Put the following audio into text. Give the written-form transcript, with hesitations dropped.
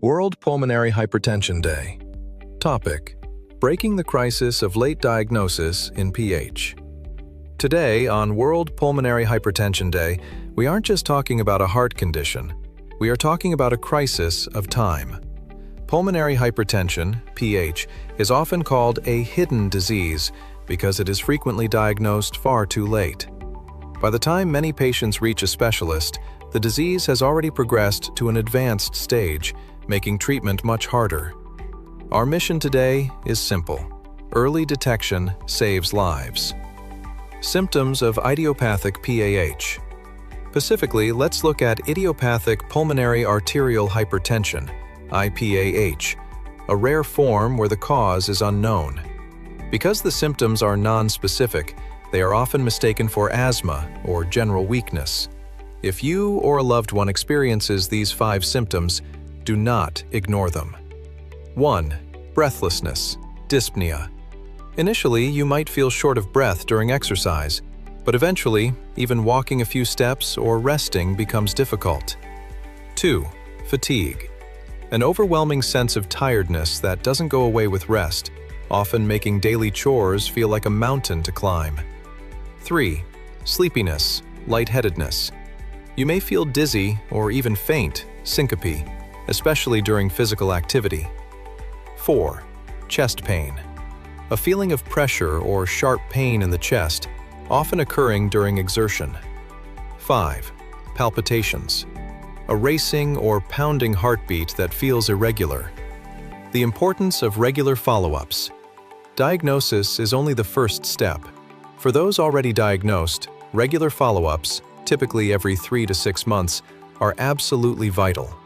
World Pulmonary Hypertension Day. Topic: Breaking the crisis of late diagnosis in PH. Today, on World Pulmonary Hypertension Day, we aren't just talking about a heart condition. We are talking about a crisis of time. Pulmonary hypertension, PH, is often called a hidden disease because it is frequently diagnosed far too late. By the time many patients reach a specialist, the disease has already progressed to an advanced stage, making treatment much harder. Our mission today is simple: early detection saves lives. Symptoms of idiopathic PAH. Specifically, let's look at idiopathic pulmonary arterial hypertension, IPAH, a rare form where the cause is unknown. Because the symptoms are non-specific, they are often mistaken for asthma or general weakness. If you or a loved one experiences these 5 symptoms, do not ignore them. 1. Breathlessness, dyspnea. Initially, you might feel short of breath during exercise, but eventually, even walking a few steps or resting becomes difficult. 2. Fatigue. An overwhelming sense of tiredness that doesn't go away with rest, often making daily chores feel like a mountain to climb. 3. Sleepiness, lightheadedness. You may feel dizzy or even faint, syncope, especially during physical activity. 4. Chest pain. A feeling of pressure or sharp pain in the chest, often occurring during exertion. 5. Palpitations. A racing or pounding heartbeat that feels irregular. The importance of regular follow-ups. Diagnosis is only the first step. For those already diagnosed, regular follow-ups, typically every 3 to 6 months, are absolutely vital.